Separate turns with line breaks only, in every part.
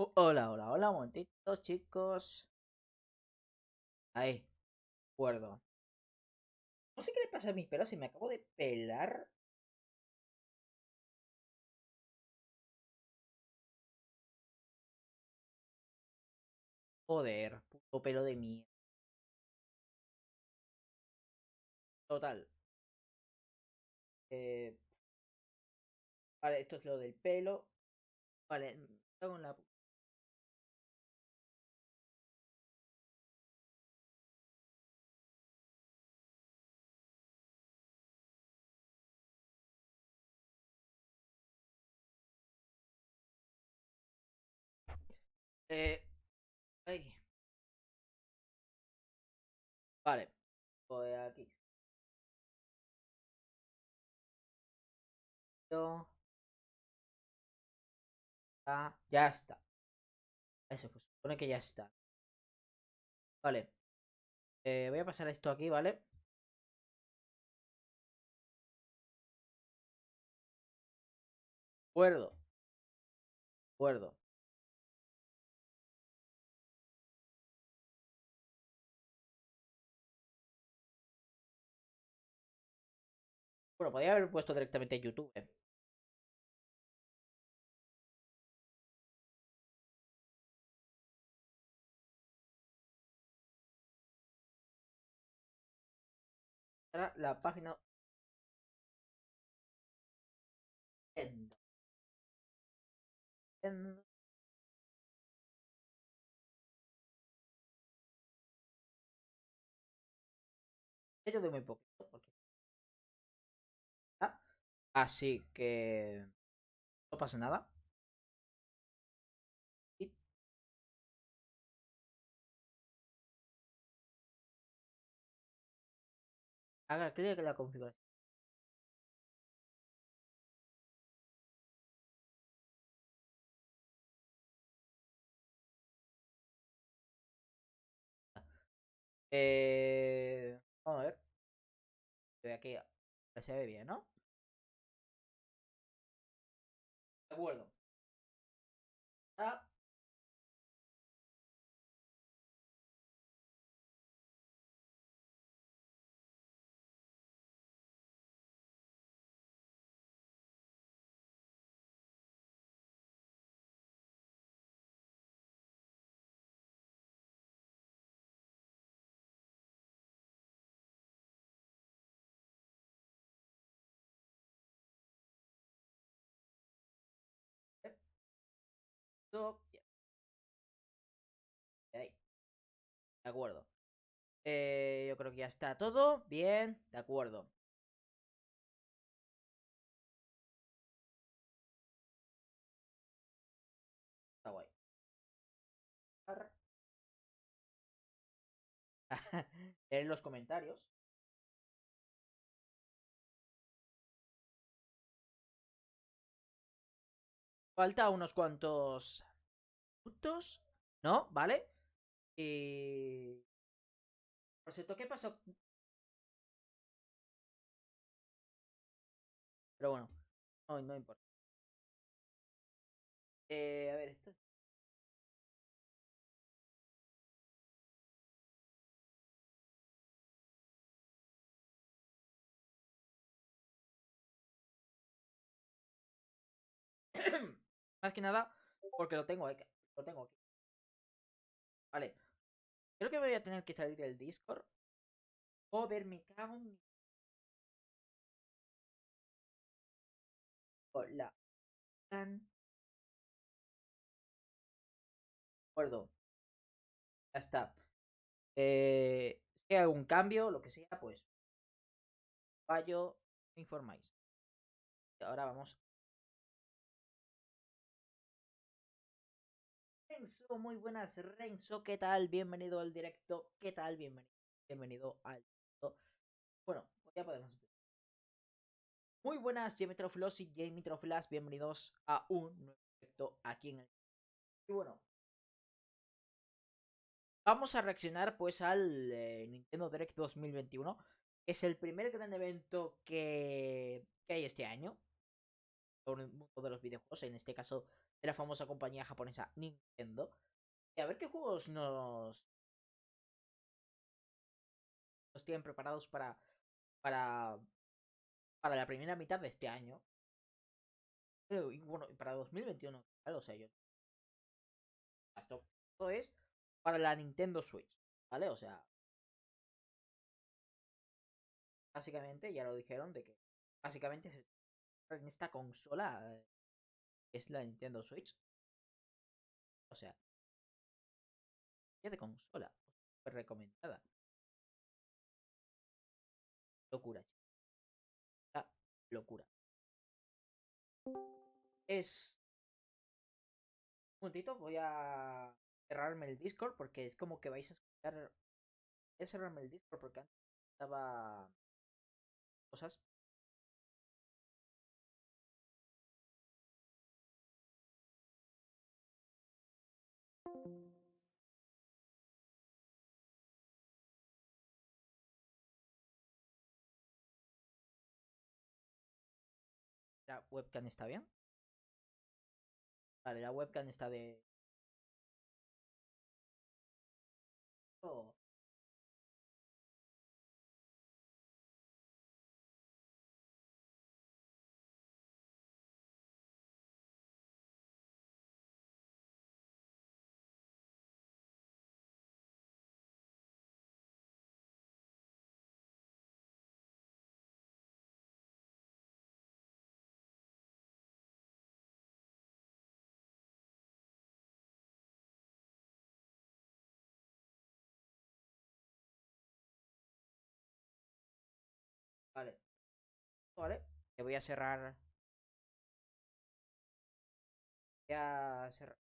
Hola, hola, hola, un momentito, chicos. Ahí, acuerdo. No sé qué le pasa a mis pelos, si me acabo de pelar. Joder, puto pelo de mierda. Total. Eh, vale, esto es lo del pelo. Vale, cago en la Eh, ay, vale, voy aquí. Yo, ya está. Eso, pues supone que ya está. Vale, voy a pasar esto aquí, ¿vale? Acuerdo, acuerdo. Bueno, podría haber puesto directamente en YouTube. Ahora la página. En, en- yo de muy poquito, porque. Así que no pasa nada. Y haga clic en la configuración. Vamos a ver. Estoy aquí. Se ve bien, ¿no? De acuerdo. Ah, bien. Ahí. De acuerdo. Yo creo que ya está todo. Bien. De acuerdo. Está guay. En los comentarios. Falta unos cuantos minutos. ¿No? ¿Vale? Y. Por cierto, ¿qué pasó? Pero bueno. No, no importa. A ver, esto. Más que nada. Porque lo tengo aquí. Lo tengo aquí. Vale. Creo que voy a tener que salir del Discord. Joder, me cago en mi. La. De acuerdo. Ya está. Si hay algún cambio, lo que sea, pues. Fallo. Me informáis. Ahora vamos. Renzo, muy buenas, Renzo. ¿Qué tal? Bienvenido al directo. ¿Qué tal? Bienvenido. Bienvenido al directo. Bueno, pues ya podemos empezar. Muy buenas, JaimeTReX y JaimeTReX. Bienvenidos a un nuevo directo aquí en el. Y bueno, vamos a reaccionar pues al Nintendo Direct 2021. Que es el primer gran evento que hay este año. Sobre el mundo de los videojuegos. En este caso, de la famosa compañía japonesa Nintendo. Y a ver qué juegos nos tienen preparados para, para la primera mitad de este año. Y bueno, para 2021, ¿vale? O sea, esto es para la Nintendo Switch, ¿vale? O sea, básicamente ya lo dijeron de que básicamente en esta consola es la Nintendo Switch. O sea, ya de consola, súper recomendada. Locura, chica. Locura. Es un momentito, voy a cerrarme el Discord porque es como que vais a escuchar. Voy a cerrarme el Discord porque antes estaba cosas. La webcam está bien. Vale, la webcam está de. Oh, vale, vale. Te voy a cerrar. Voy a cerrar.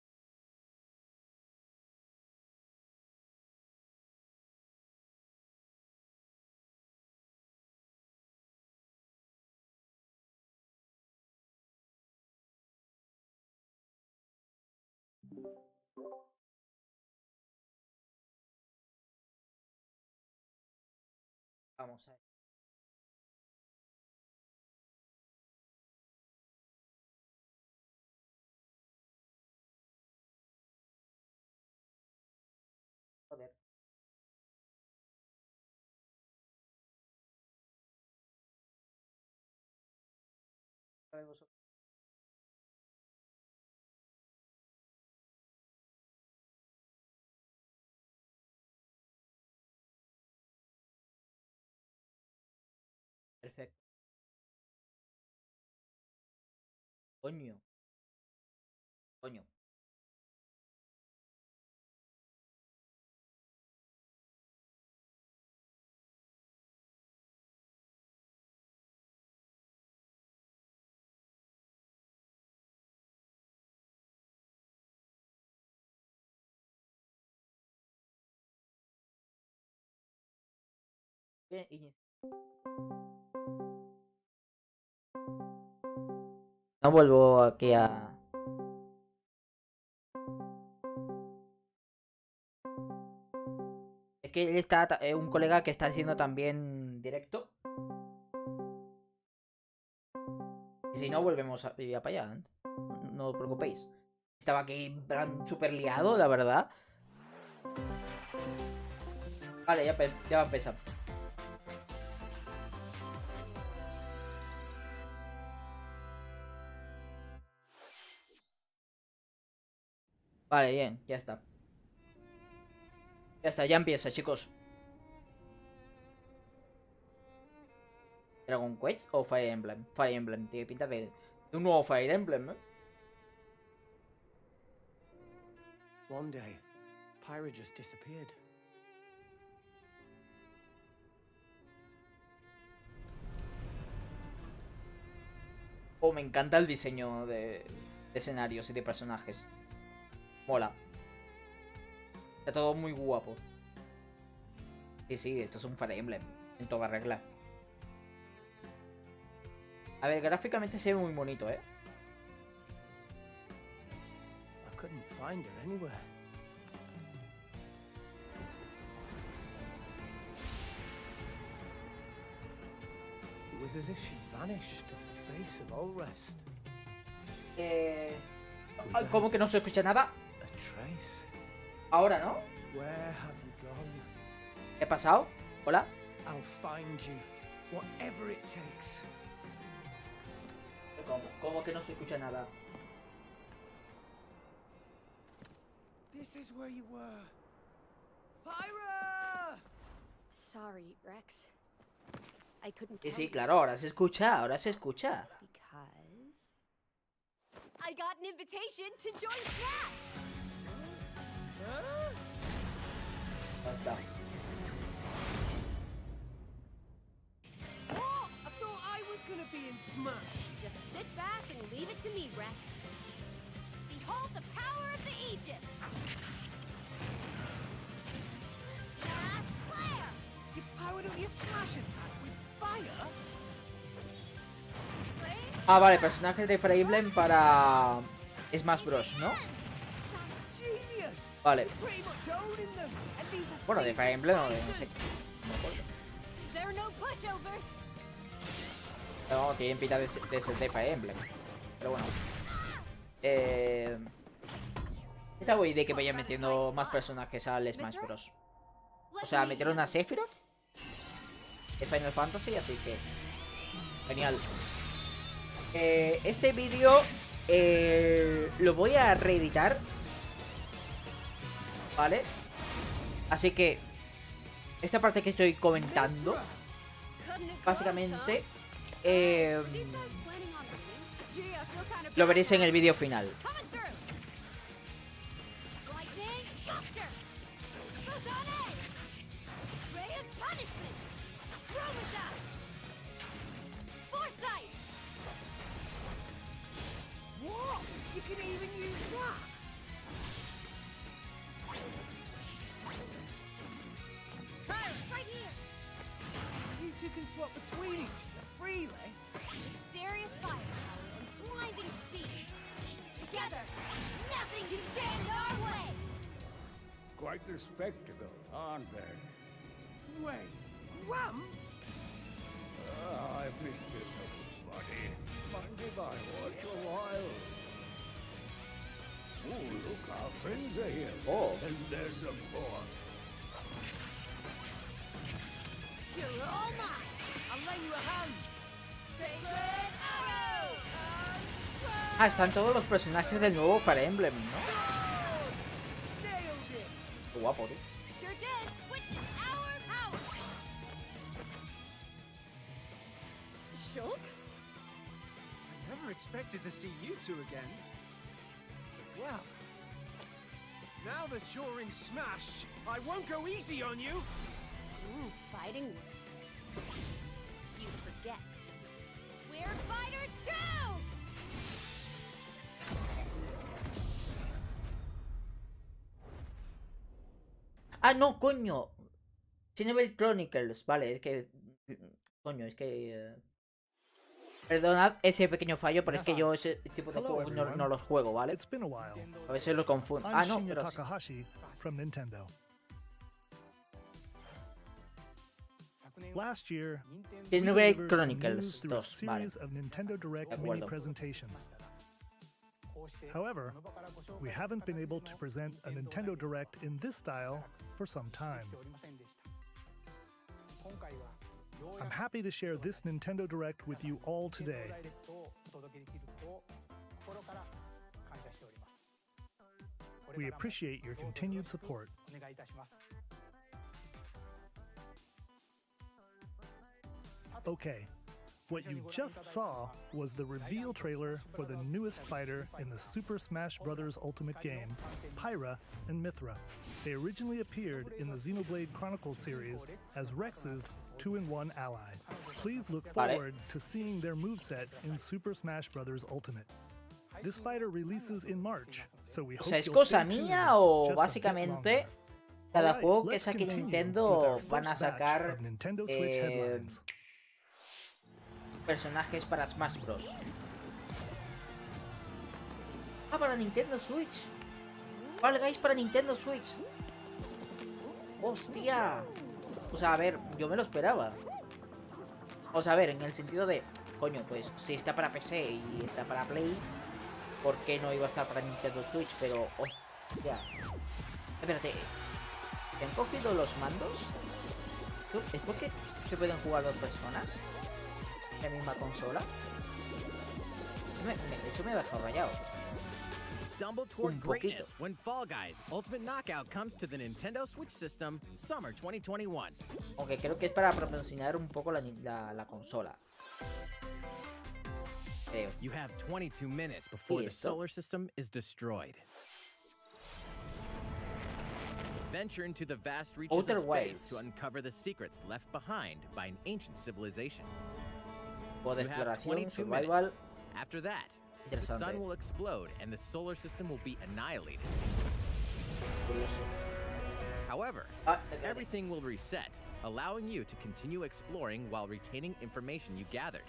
Vamos a ver. Joder. A ver vosotros. Perfecto. Coño. Coño. Bien, no vuelvo aquí a. Es que él está. Un colega que está haciendo también directo. Y si no, volvemos a ir para allá. No os preocupéis. Estaba aquí en plan súper liado, la verdad. Vale, ya va a empezar. Vale, bien, ya está. Ya está, ya empieza, chicos. ¿Dragon Quest o Fire Emblem? Fire Emblem, tiene pinta de un nuevo Fire Emblem, ¿eh?
One day, Pyra just disappeared.
Oh, me encanta el diseño de escenarios y de personajes. Mola. Está todo muy guapo. Sí, sí, esto es un Fire Emblem. En toda regla. A ver, gráficamente se ve muy bonito, ¿eh?
I couldn't find her anywhere. It was as if she vanished off the face of all rest.
¿Cómo que no se escucha nada?
A trace.
Ahora, ¿no?
Where have you gone?
¿Qué ha pasado? ¿Hola?
I'll find you, whatever it takes.
¿Cómo que no se escucha nada?
This is where you were. Pyra!
Sorry, Rex. I couldn't
Sí,
tell
sí,
you
claro, ahora se escucha, ahora se escucha.
because I got an invitation to join Smash.
Ya está.
What? I thought I was gonna be in Smash.
Just sit back and leave it to me, Rex. Behold the power of the Aegis. Smash Flare!
You powered up your Smash attack with fire?
Ah, vale, personajes de Fire Emblem para Smash Bros, ¿no?
That's genius.
Vale.
You're pretty much owning them. And these are
Bueno, de Fire Emblem o de no sé.
seasons.
No me acuerdo.
There are no pushovers.
No, tienen pinta de ser de Fire Emblem. Pero bueno. Está guay de que vayan metiendo más personajes al Smash Bros. O sea, metieron a Sephiroth de Final Fantasy, así que genial. Este vídeo lo voy a reeditar, ¿vale? Así que esta parte que estoy comentando, básicamente, lo veréis en el vídeo final.
What? You can even use that?
Right here.
You two can swap between each other freely.
Serious firepower and blinding speed. Together, nothing can stand our way.
Quite the spectacle, aren't they?
Wait, Gramps?
I've missed this old buddy. Mind if I watch a while? Oh, look, our friends are here.
Oh.
And there's some more.
You're all mine.
I'll lend you a hand.
Sacred arrow.
Ah, están todos los personajes del nuevo Fire Emblem, ¿no?
Nailed it.
Qué guapo, tío.
Sure did. Witness our power. Shulk?
I never expected to see you two again. Well, now that you're in Smash, I won't go easy on you.
Ooh, fighting words. You forget. We're fighters too!
Ah, no, coño. Xenoblade Chronicles, vale, es que... Coño, es que... Perdonad ese pequeño fallo, pero es que yo ese tipo de juegos no los juego, ¿vale?
It's been a while.
A veces lo confundo.
I'm
Ah, no,
Shinya
pero... sí.
Takahashi from Nintendo. Last year, we
Xenoblade
delivered some
Chronicles
news through a
2, vale.
series of Nintendo Direct
De
mini
acuerdo.
presentations. However, we haven't been able to present a Nintendo Direct in this style for some time. I'm happy to share this Nintendo Direct with you all today. We appreciate your continued support. Okay, what you just saw was the reveal trailer for the newest fighter in the Super Smash Bros. Ultimate game, Pyra and Mithra. They originally appeared in the Xenoblade Chronicles series as Rex's 2-in-1 ally. Please look
Vale.
forward to seeing their moveset in Super Smash Bros. Ultimate. This fighter releases in March, so we
O
hope
sea, ¿es
you'll
cosa
stay tuned
mía o
just a bit
básicamente
longer.
cada
Alright,
juego que
let's
saque
continue with
Nintendo
our
van a
first batch
sacar
of Nintendo Switch headlines.
personajes para Smash Bros? Ah, para Nintendo Switch. Vale, guys, para Nintendo Switch. Hostia. O sea, a ver, yo me lo esperaba. O sea, a ver, en el sentido de, coño, pues si está para PC y está para Play, por qué no iba a estar para Nintendo Switch, pero hostia. Espérate, ¿te han cogido los mandos? ¿Es porque se pueden jugar 2 personas en la misma consola? Eso me ha dejado rayado.
Stumble toward
Un poquito.
greatness when Fall Guys Ultimate Knockout comes to the Nintendo Switch system summer 2021.
Aunque creo que es para promocionar un poco la consola. Creo.
You have 22 minutes before the
esto?
solar system is destroyed. Venture into the vast reaches
Outer
of space
Wilds.
to uncover the secrets left behind by an ancient civilization.
Juego de
You have
exploración,
22
survival.
minutes. After that, the
Interesante.
sun will explode and the solar system will be annihilated.
Curioso.
However,
Espérate.
everything will reset, allowing you to continue exploring while retaining information you gathered.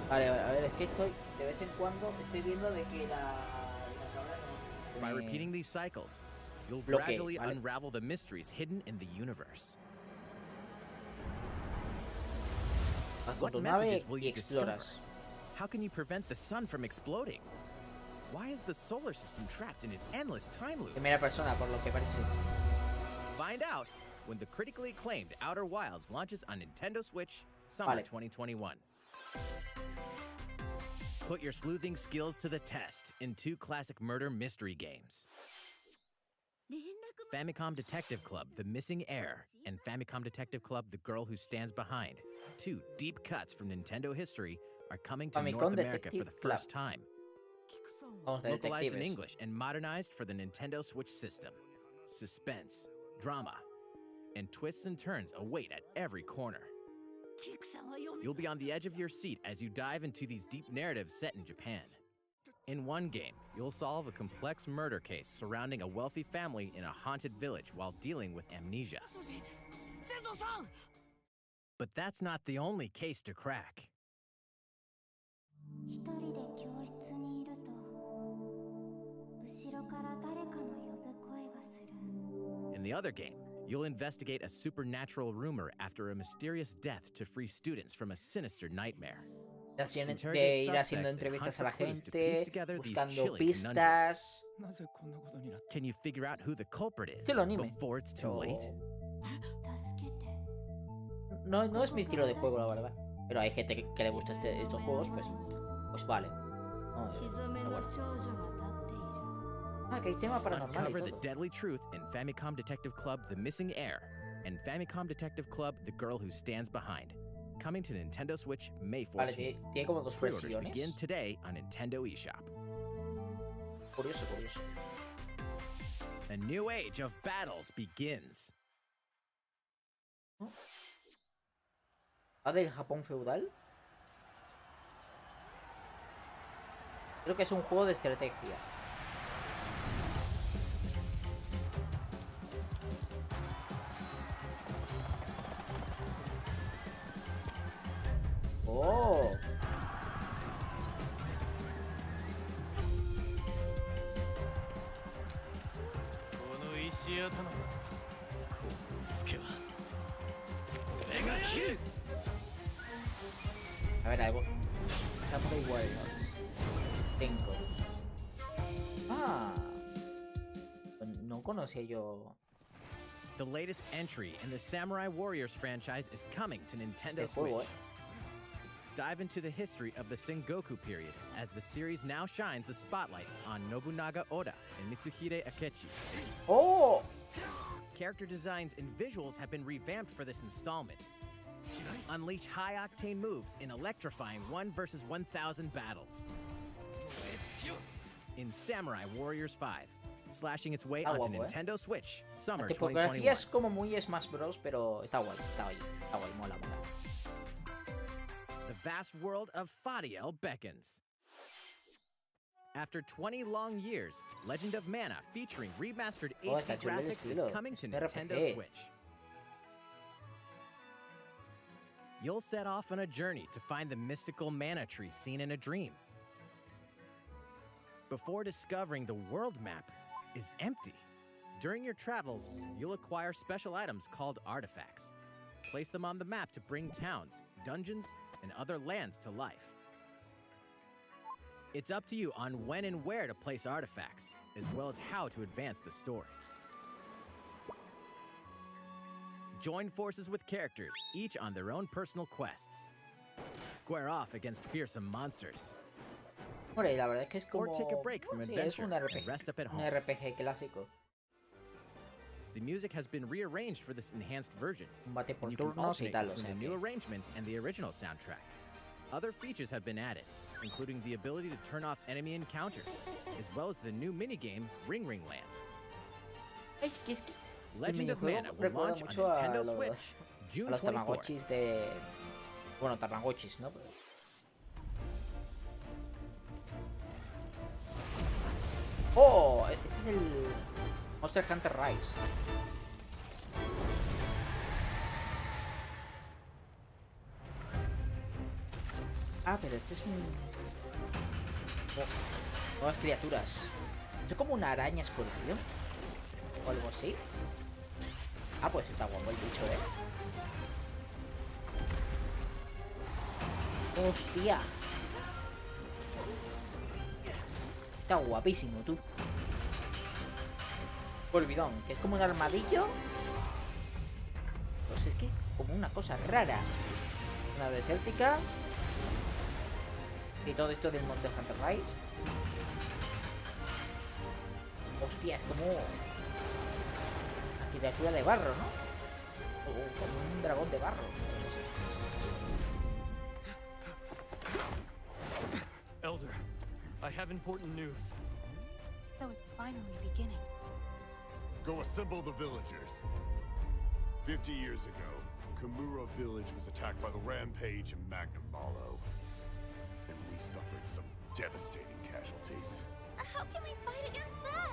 Vale, a ver, es que estoy, de vez en cuando, estoy viendo de que la tabla no...
By repeating these cycles, you'll
Bloqueo,
gradually
¿vale?
unravel the mysteries hidden in the universe.
Vas con
What
tu nave
messages will
y
you discover?
exploras.
How can you prevent the sun from exploding? Why is the solar system trapped in an endless time loop?
Primera persona, por lo que parece.
Find out when the critically acclaimed Outer Wilds launches on Nintendo Switch summer
Vale.
2021. Put your sleuthing skills to the test in 2 classic murder mystery games. Famicom Detective Club, The Missing Heir, and Famicom Detective Club, The Girl Who Stands Behind. 2 deep cuts from Nintendo history are coming to
Famicom
North America for
Detective
the
Club.
first time.
Vamos de
Localized in
detectives.
English and modernized for the Nintendo Switch system. Suspense, drama, and twists and turns await at every corner. You'll be on the edge of your seat as you dive into these deep narratives set in Japan. In one game, you'll solve a complex murder case surrounding a wealthy family in a haunted village while dealing with amnesia. But that's not the only case to crack.
一人で教室にいると後ろから誰かの呼ぶ声がする
In the other game, you'll investigate a supernatural rumor after a mysterious death to free students from a sinister nightmare.
De
Interrogate
ir haciendo
suspects and
entrevistas a
hunt
la
for clues to piece
gente,
together these
buscando
chilling
pistas.
Can you figure out who the culprit is
Estilo anime.
before it's too
Pero
late?
助けて
no es mi estilo de juego, la verdad. Pero hay gente que le gusta estos juegos, pues vale. Vamos a ver,
沈め
pero
の
bueno.
少女が立っている
Ah, que hay tema paranormal y
Uncover the
todo.
deadly truth in Famicom Detective Club The Missing Heir and Famicom Detective Club The Girl Who Stands Behind. Coming to Nintendo Switch May 14th.
Vale, tiene como 2
Pre-orders
versiones.
begin today on Nintendo eShop.
Curioso, curioso.
A new age of battles begins.
¿Va del Japón feudal? Creo que es un juego de estrategia. ¡Oh! A ver, algo. Samurai Warriors. 5. Ah. No conocía yo.
The latest entry in the Samurai Warriors franchise is coming to Nintendo
Este juego,
Switch. Dive into the history of the Sengoku period as the series now shines the spotlight on Nobunaga Oda and Mitsuhide Akechi.
¡Oh!
Character designs and visuals have been revamped for this installment. Unleash high-octane moves in electrifying 1 versus 1,000 battles. In Samurai Warriors 5, slashing its way
Está
onto
guapo,
Nintendo Switch
La
summer
tipografía
2021.
es como muy Smash Bros, pero está guay, mola, mola.
The vast world of Fadiel beckons. After 20 long years, Legend of Mana featuring remastered
Oh,
HD
está chulo el
graphics is
estilo.
coming
Es
to
un
Nintendo
RPG.
Switch. You'll set off on a journey to find the mystical mana tree seen in a dream. Before discovering the world map is empty. During your travels, you'll acquire special items called artifacts. Place them on the map to bring towns, dungeons, and other lands to life. It's up to you on when and where to place artifacts, as well as how to advance the story. Join forces with characters, each on their own personal quests. Square off against fearsome monsters.
Hombre, la verdad es que es como...
Or take a break from
Sí, es
adventure
un
and
RPG,
rest up at
un
home.
RPG clásico.
The music has been rearranged for this enhanced version,
Combate por
and you can
turnos y
alternate
tal, o
between
sea
the new
que...
arrangement and the original soundtrack. Other features have been added, including the ability to turn off enemy encounters, as well as the new minigame Ring Ring Land.
Es que el
Legend of
minijuego
Mana will
recuerda
launch on
mucho a
Nintendo
los,
Switch
a
June
los
24th.
Tamagotchis de... Bueno, Tamagotchis, ¿no? ¡Oh! Este es el Monster Hunter Rise. Ah, pero este es un... Oh, nuevas criaturas. ¿Es como una araña escorpión? ¿O algo así? Ah, pues está guapo el bicho, ¡Hostia! Está guapísimo, tú. Olvidón, que es como un armadillo. Pues es que como una cosa rara. Una desértica. Y todo esto del Monster Hunter Rise. Hostia, es como una criatura de barro, ¿no? O como un dragón de barro.
Elder, I have important news.
So it's finally beginning.
Go assemble the villagers. 50 years ago, Kamura village was attacked by the Rampage and Magnum Malo. And we suffered some devastating casualties.
How can we fight against that?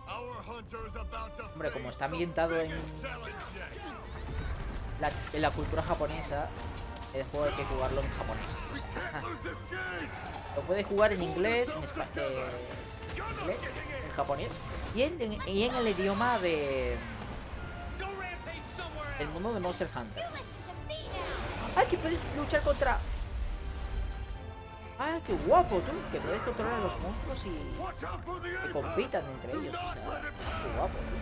Our hunter's about to
Hombre, como
face
está
the
ambientado
biggest challenge yet.
en la cultura japonesa, el juego hay que jugarlo en japonés. O sea,
Can't lose this gate!
lo puedes jugar en inglés, en japonés y en el idioma de del mundo de Monster Hunter. ¡Ay, que puedes luchar contra! ¡Ah, qué guapo, tú! Que puedes controlar a los monstruos y
Watch out for the
que
apex!
compitan entre ellos. O sea, qué guapo, tú.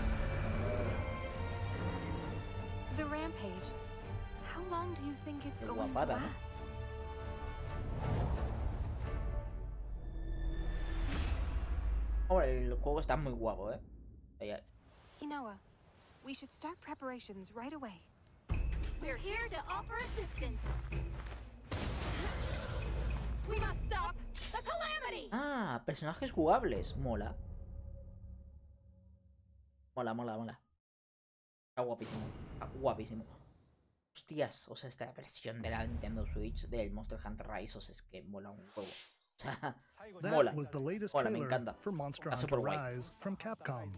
The rampage. How long do you think it's
Qué
going to
guapada, ¿no?
last?
Hombre, el juego está muy guapo, ¿eh?
Inoa, we should start preparations right away. We're here to offer assistance. We must stop the calamity.
Ah, personajes jugables. Mola. Mola, mola, mola. Está guapísimo. Está guapísimo. Hostias, o sea, esta versión de la Nintendo Switch del Monster Hunter Rise, o sea, es que mola un juego. O sea, mola.
That was the latest
Mola, me
trailer
encanta.
for Monster
Está
Hunter
superguay.
Rise from Capcom.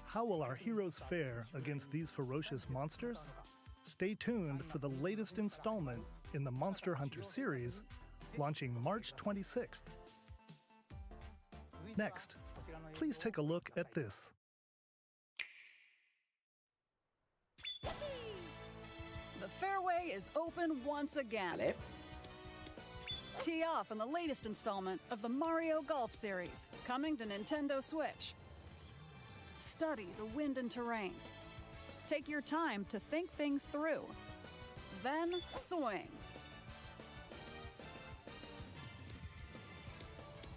How will our heroes fare against these ferocious monsters? Stay tuned for the latest installment in the Monster Hunter series, launching March 26th. Next, please take a look at this.
The fairway is open once again.
Vale.
Tee off in the latest installment of the Mario Golf series, coming to Nintendo Switch. Study the wind and terrain. Take your time to think things through. Then swing.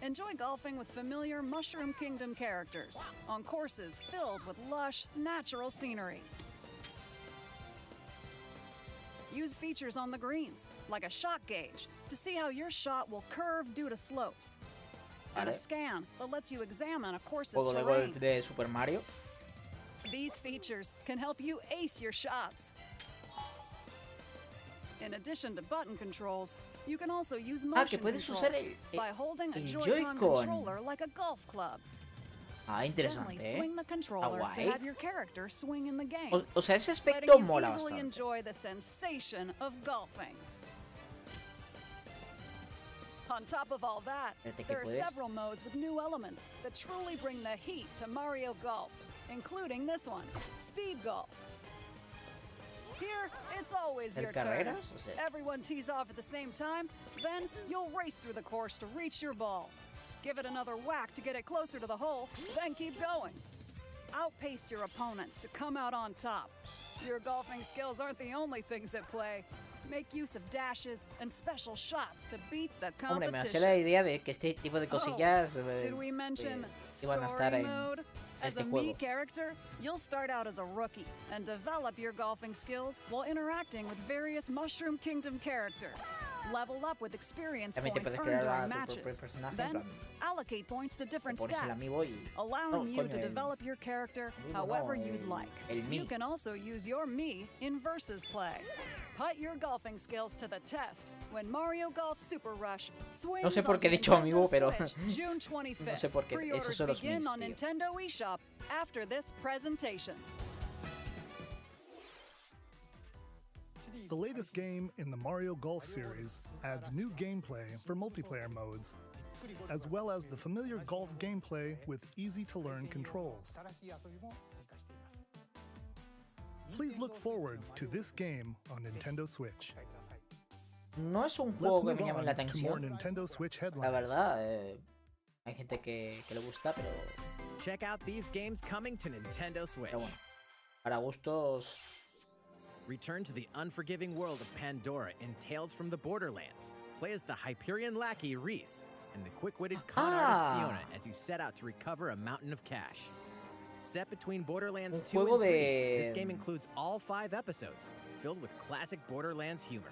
Enjoy golfing with familiar Mushroom Kingdom characters on courses filled with lush, natural scenery. Use features on the greens, like a shot gauge, to see how your shot will curve due to slopes. And a
Vale.
scan that lets you examine a course's
Juego de
terrain.
golf de Super Mario.
These features can help you ace your shots. In addition to button controls, you can also use
Que
motion
puedes
controls
usar el
by holding a
el
Joy-Con
Joy-Con.
controller like a golf club.
Ah,
Gently
interesante, ¿eh?
swing the controller to
guay.
have your character swing in the game.
O sea, ese
letting
aspecto
you
mola
easily
bastante.
enjoy the sensation of golfing. On top of all that,
Fíjate que
there are
puedes-
several modes with new elements that truly bring the heat to Mario Golf, including this one, Speed Golf. Here, it's always your turn.
carreras? O sea,
Everyone tees off at the same time, then you'll race through the course to reach your ball. Give it another whack to get it closer to the hole, then keep going. Outpace your opponents to come out on top. Your golfing skills aren't the only things at play. Make use of dashes and special shots to beat the
hombre, me hace
competition.
la idea de que este tipo de cosillas
Did we mention
iban a estar
story
en
mode? As
este
a me
juego.
character, you'll start out as a rookie and develop your golfing skills while interacting with various Mushroom Kingdom characters. Level up with experience
También te
points
puedes
earned
crear
during
a tu propio
matches.
personaje, en
Then,
plan,
allocate points to different
pones el
stats,
amiibo y...
allowing you
coño,
to
el-
develop your character
amiibo
however
no,
you'd like.
el
You
me.
can also use your me in versus play. Put your golfing skills to the test when Mario Golf Super Rush swings
No sé por qué he
on
dicho
Nintendo
amiibo, pero
Switch, June 25th.
no sé por qué. Esos
Pre-orders
son los
begin
mis,
on
tío.
Nintendo eShop after this presentation.
The latest game in the Mario Golf series adds new gameplay for multiplayer modes, as well as the familiar golf gameplay with easy-to-learn controls. Please look forward to this game on Nintendo Switch.
No es un
Let's
juego que
move
me llame la
on to more
atención.
Nintendo Switch
La
headlines.
verdad, hay gente que le gusta, pero
Check out these games coming to Nintendo Switch.
bueno, para gustos.
Return to the unforgiving world of Pandora in Tales from the Borderlands. Play as the Hyperion lackey Reese and the quick-witted con artist Fiona as you set out to recover a mountain of cash. Set between Borderlands
Un
2
juego
and 3,
de-
this game includes all 5 episodes, filled with classic Borderlands humor.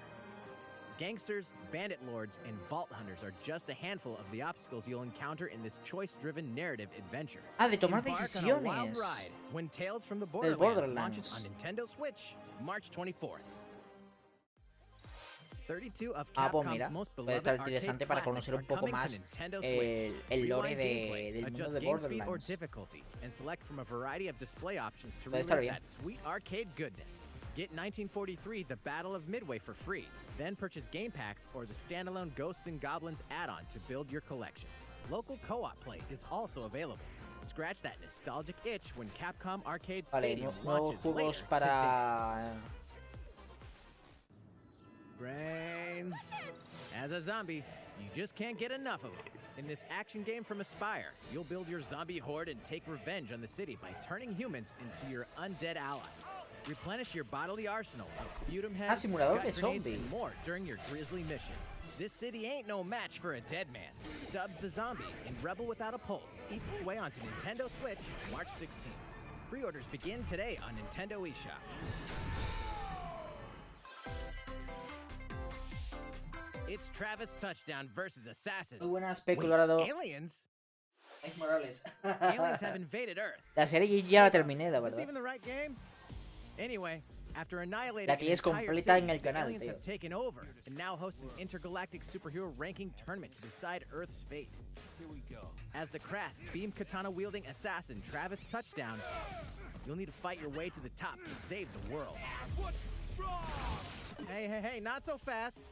Gangsters, bandit lords, and vault hunters are just a handful of the obstacles you'll encounter in this choice-driven narrative adventure.
Ah, de tomar
Embark on a wild
decisiones.
ride when Tales from the
Del
Borderlands launches on
Borderlands.
Nintendo Switch, March 24th. 32 of
Ah, pues
Capcom's
mira,
most
puede
beloved
estar
arcade
interesante para
classics
conocer
are
un poco
coming to
más
Nintendo Switch.
el lore
Rewind gameplay,
del mundo
adjust
de
game speed or
Borderlands.
difficulty, and select from a variety of display options to
Puede estar
relive
bien.
that sweet arcade goodness. Get 1943 The Battle of Midway for free, then purchase game packs or the standalone Ghosts and Goblins add-on to build your collection. Local co-op play is also available. Scratch that nostalgic itch when Capcom Arcade
Vale,
Stadium
nuevos
launches
juegos
later
para.
today. Brains. As a zombie, you just can't get enough of them. In this action game from Aspyr, you'll build your zombie horde and take revenge on the city by turning humans into your undead allies. Replenish your bodily arsenal of sputum heads,
simulador
gut
de
grenades,
zombie.
and more during your grisly mission. This city ain't no match for a dead man. Stubbs the zombie in Rebel Without a Pulse eats its way onto Nintendo Switch March 16th. Pre-orders begin today on Nintendo eShop. It's Travis Touchdown versus Assassins.
Muy buenas,
Wait,
Peculado.
aliens?
Miles Morales.
Aliens have invaded Earth.
La serie ya la terminé, la
Is this
verdad.
even the right game? Anyway, after annihilating
La que
an
es
entire
completa en
city,
el
the
canal,
aliens
tío.
have taken over and now host an intergalactic superhero ranking tournament to decide Earth's fate.
Here we go.
As the crass, beam katana-wielding assassin Travis Touchdown, you'll need to fight your way to the top to save the world. Hey, not so fast.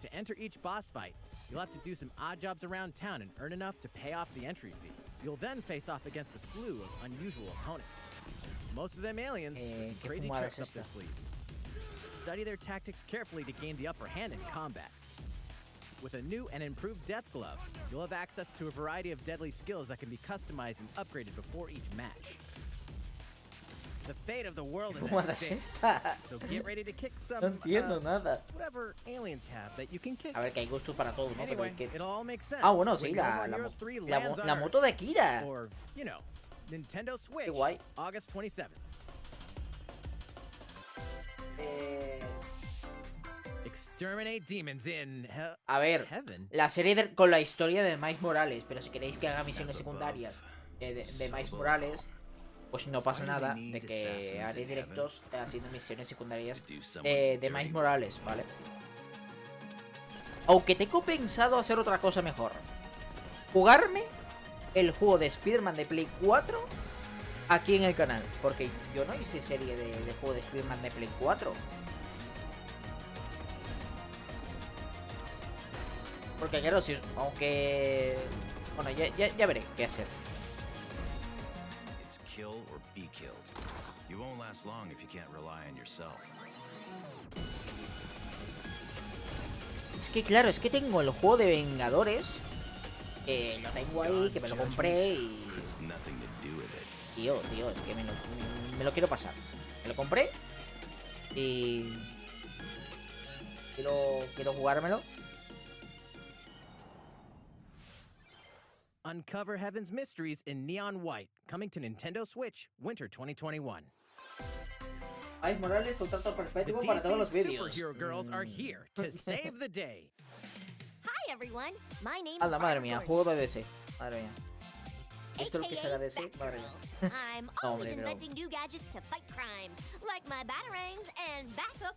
To enter each boss fight, you'll have to do some odd jobs around town and earn enough to pay off the entry fee. You'll then face off against a slew of unusual opponents. Most of them aliens with some
¿qué
crazy
fumada
tricks
es
up their
esta?
sleeves. Study their tactics carefully to gain the upper hand in combat. With a new and improved death glove, you'll have access to a variety of deadly skills that can be customized and upgraded before each match. The fate of the world is
¿Cómo
at
haces
stake,
esta?
so get ready to kick some,
No entiendo nada.
whatever aliens have that you can kick.
A ver, que hay gustos para todo, ¿no? Pero
Anyway,
el que...
it'll all make sense.
Ah, bueno,
when
sí,
No
la,
More
la,
Heroes 3
la,
lands on
la
Earth.
moto de Kira.
Or, you know, Nintendo Switch,
guay.
August 27th. Exterminate demons in
A ver,
heaven.
la serie con la historia de Miles Morales, pero si queréis que haga misiones secundarias de Miles Morales, pues no pasa nada de que haré directos haciendo misiones secundarias de Miles Morales, ¿vale? Aunque tengo pensado hacer otra cosa mejor. Jugarme el juego de Spider-Man de Play 4 aquí en el canal, porque yo no hice serie de juego de Spider-Man de Play 4. Porque claro, si aunque... Bueno, ya veré qué hacer.
It's kill or be killed. You won't last long if you can't rely on yourself.
Es que claro, es que tengo el juego de Vengadores. Lo tengo ahí, que me lo compré y... Tío, es que me lo quiero pasar. Me lo compré. Y... Quiero jugármelo.
Uncover Heaven's Mysteries in Neon White, coming to Nintendo Switch, Winter 2021.
Miles Morales, contrato
The
perpetuo para todos los
DC
vídeos.
superhero girls are here to save the day.
Hi everyone, my name's
Anda, madre mía,
Barbara
juego de DC. Madre mía. ¿Visto lo que
AKA
será DC? Madre
Batgirl.
mía.
I'm
No,
always
hombre, pero...
inventing new gadgets to fight crime, like my batarangs and backhook.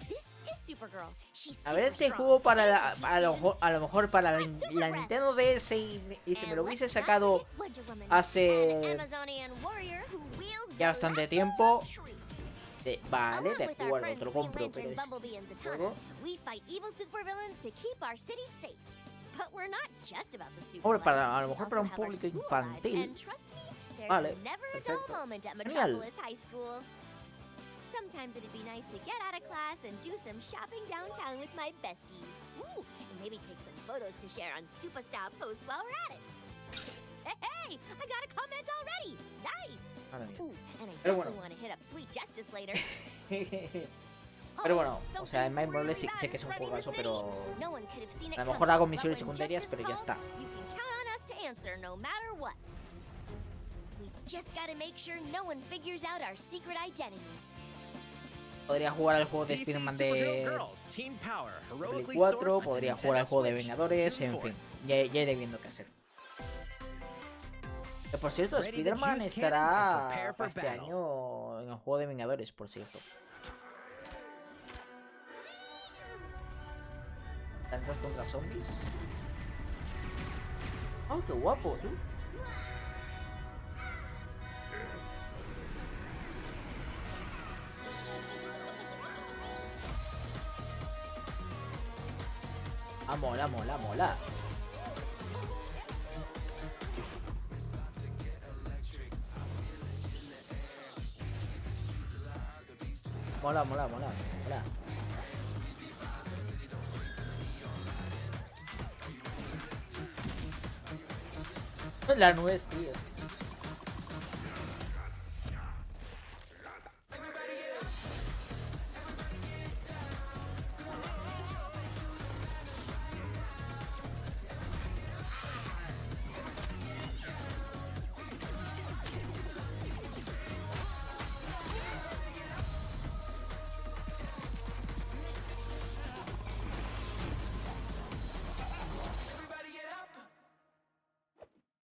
This is Supergirl. She's
A ver, este
super
juego
strong.
para
And
a lo mejor para la
super
Nintendo DS y si me lo
And
hubiese
let's not
sacado
forget Wonder Woman,
hace
an Amazonian warrior who wields
ya
the
bastante
lasso
tiempo,
of truth.
vale,
Along
de
with our
acuerdo,
friends
te lo
Green
compro,
Lantern,
pero es
Bumblebee, and Zatanna,
juego...
we fight evil supervillains to keep our city safe. But we're not just about the super
Hombre,
life.
a lo
We
mejor para
also
un
have our
público
school
infantil.
lives, and trust me, there's
Vale,
never a dull
perfecto.
moment at
Genial.
Metropolis High School. Sometimes it'd be nice to get out of class and do some shopping downtown with my besties. Ooh, and maybe take some photos to share on Superstar Post while we're at it. Hey, I got a comment already. Nice.
Madre mía.
Ooh, and I
Pero
definitely
bueno.
want to hit up Sweet Justice later.
Pero bueno, o sea, en Miles Morales sí sé que es un juegazo, pero a lo mejor hago misiones secundarias, pero ya está.
You can count on us to answer no matter what. We just gotta make sure no one figures out our secret identities.
Podría jugar al juego de
DC
Spider-Man
superhero
de
girls, Teen Power,
Play
heroically
4,
sourced onto
podría
Nintendo
jugar al juego de
Switch,
Vengadores,
June
en
4.
fin, ya iré viendo qué hacer. Que por cierto,
Ready to
Spider-Man
juice
estará
cannons and prepare for
este
battle.
año en el juego de Vengadores, por cierto. ¿Tantas contra zombies? ¡Oh, qué guapo, tú! Ah, mola, mola, mola. Mola, mola, mola, mola. La nuez, tío.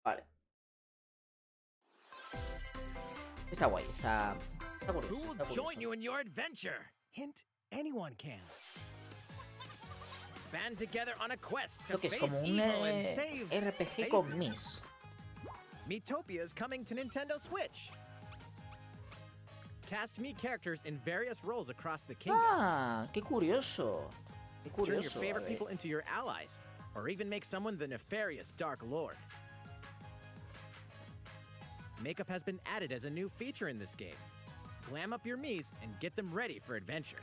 Vale. Está guay, está curioso.
Who will
Está
join
curioso.
you in your adventure? Hint, anyone can. Band together on a quest to
Lo que es
face
como un
evil and save
RPG con
faces.
Miss.
Miitopia is coming to Nintendo Switch. Cast me characters in various roles across the kingdom.
Ah, qué curioso. Qué
Turn your
curioso. a
favorite
ver.
people into your allies, or even make someone the nefarious Dark Lord. Makeup has been added as a new feature in this game. Glam up your Miis and get them ready for adventure.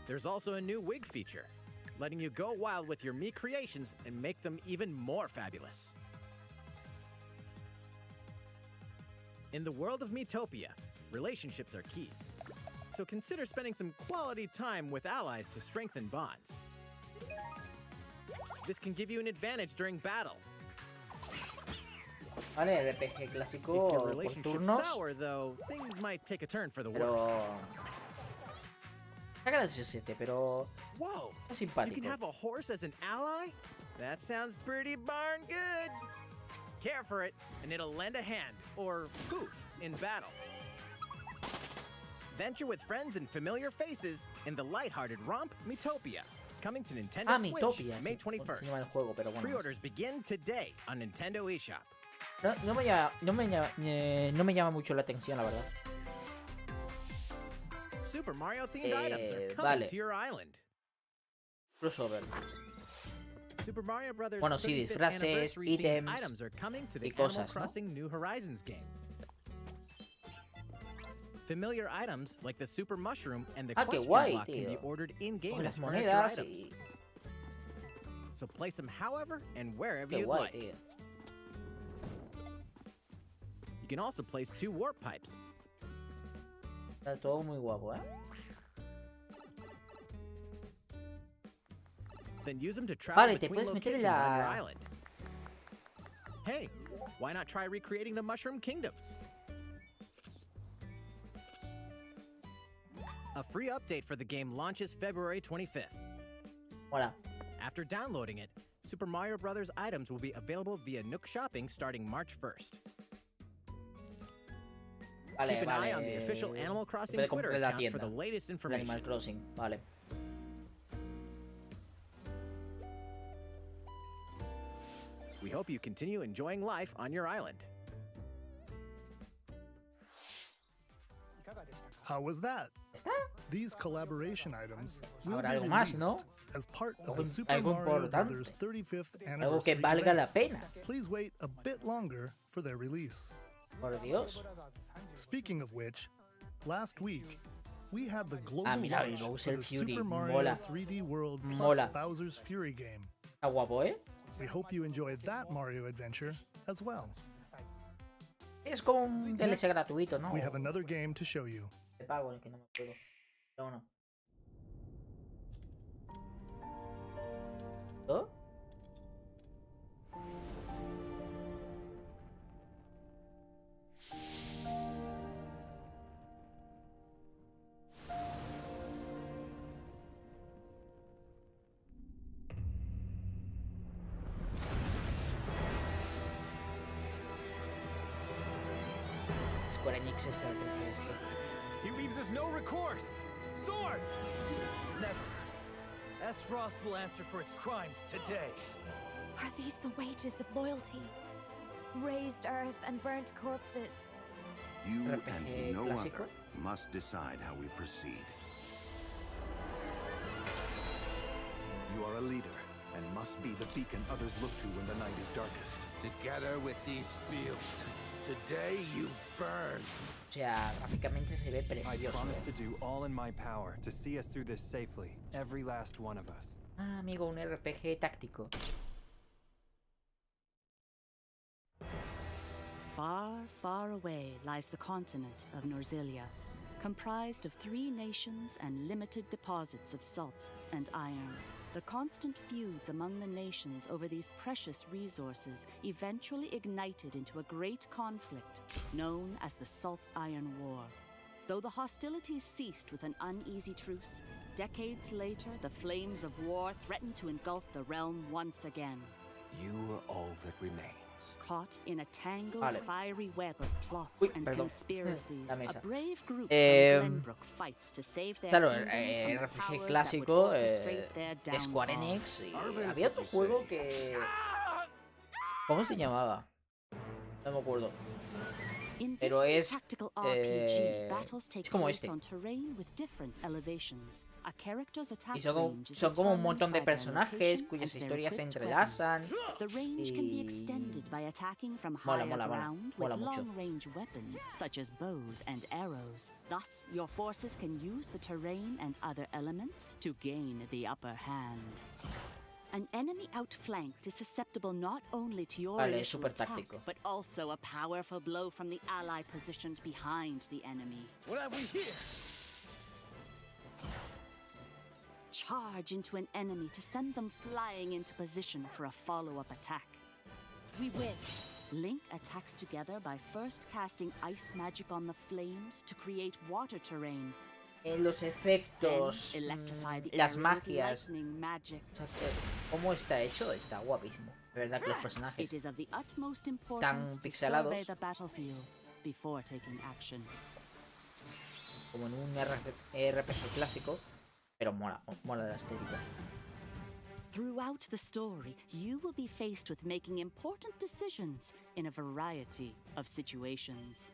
There's also a new wig feature, letting you go wild with your Mii creations and make them even more fabulous. In the world of Miitopia, relationships are key. So consider spending some quality time with allies to strengthen bonds. This can give you an advantage during battle.
Vale, RPG clásico
If your
por
relationship's
turnos.
sour, though, things might take a turn for the
Pero.
worse.
Está gracioso este, pero.
Whoa!
Está
You can
simpático.
have a horse as an ally? That sounds pretty darn good. Care for it, and it'll lend a hand, or poof, in battle. Venture with friends and familiar faces in the lighthearted romp Miitopia, coming to Nintendo
Ah,
Switch
Miitopia.
May
Sí, ¿cómo se llama
21st.
el juego, pero bueno.
Pre-orders begin today on Nintendo eShop.
No me llama mucho la atención, la verdad.
Super Mario themed items are coming
vale.
to your island.
Crossover.
Super Mario Brothers
Bueno, sí,
35th
disfraces,
anniversary themed
ítems
items are coming to the
y
Animal
cosas, ¿no?
Crossing New Horizons game. Familiar items like the super mushroom and the
Ah, qué
question
guay,
block can be
tío.
ordered in-game
Con
as
las
furniture
monedas
items.
y...
So place them however and wherever
Qué
you'd
guay,
like.
tío.
You can also place 2 warp pipes.
Está todo muy guapo, ¿eh?
Then use them to travel
Vale, te
between
puedes meter en
locations on your
la...
island. Hey, why not try recreating the Mushroom Kingdom? A free update for the game launches February 25th.
Mola.
After downloading it, Super Mario Bros. Items will be available via Nook Shopping starting March 1st.
Vale,
Keep an
vale.
eye on the official Animal Crossing
Puede
Twitter
comprar la
account for
tienda.
the latest
El
information.
Animal Crossing, vale.
We hope you continue enjoying life on your island.
How was that?
¿Está?
These collaboration items will
Habrá
be
algo más,
released
¿no?
as part of the Super
Algo
Mario
importante.
Bros. 35th
Algo que
anniversary
valga la
events.
pena.
Please wait a bit longer for their release.
Por Dios.
Speaking of which, last week we had the global
Ah, mira, el
launch for
Bowser
the
Fury.
Super Mario
Mola.
3D World plus
Mola.
Bowser's Fury game.
Está guapo, ¿eh?
We hope you enjoyed that Mario adventure as well.
Es como un DLC gratuito, ¿no?
We have another game to show you.
De pago, que no me acuerdo. Pero bueno. ¿Oh? Square Enix está detrás de esto.
He leaves us no recourse. Swords!
Never. S-Frost will answer for its crimes today.
Are these the wages of loyalty? Raised earth and burnt corpses.
You
RPG
and no
clásico.
other must decide how we proceed.
You are a leader and must be the beacon others look to when the night is darkest. Together with these fields, today you burn.
O sea, gráficamente se ve
I
precioso.
promise
¿eh?
to do all in my power to see us through this safely, every last one of us.
Ah, amigo, un RPG táctico.
Far, far away lies the continent of Norzilia, comprised of 3 nations and limited deposits of salt and iron. The constant feuds among the nations over these precious resources eventually ignited into a great conflict known as the Salt Iron War. Though the hostilities ceased with an uneasy truce, decades later the flames of war threatened to engulf the realm once again.
You are all that remains.
Caught in a tangled,
Vale.
fiery web of plots
Uy,
and
perdón.
conspiracies,
La
a
mesa.
brave group
Eh,
from Glenbrook fights to save their
Claro,
kingdom from the
RPG
powers that
clásico
would orchestrate their
de Square
downfall.
Enix. Y había otro juego que... ¿Cómo se llamaba? No me acuerdo.
In
Pero
this
es,
tactical RPG, battles
es
take
como
place
este.
on terrain with different elevations. A character's attack
Y son,
range is
son como un
determined
montón de
by their
personajes
location
cuyas
and their
historias se
equipped
entrelazan.
weapons. The range can be
Y...
extended by attacking from
Mola,
higher
mola, mola.
ground
Mola
with
mucho.
long-range weapons such as bows and arrows. Thus, your forces can use the terrain and other elements to gain the upper hand. An enemy outflanked is susceptible not only to your
Vale, es
initial
súper
attack,
táctico.
but also a powerful blow from the ally positioned behind the enemy.
What have we here?
Charge into an enemy to send them flying into position for a follow-up attack.
We win.
Link attacks together by first casting ice magic on the flames to create water terrain.
Los efectos,
Then electrify the
las
area with
magias.
lightning magic.
O sea, cómo está hecho, está guapísimo. De verdad que los
It
personajes
is of the utmost importance to
pixelados.
survey the battlefield before taking action.
como en un RPG clásico, pero mola, mola la estética.
Throughout the story, you will be faced with making important decisions in a variety of situations.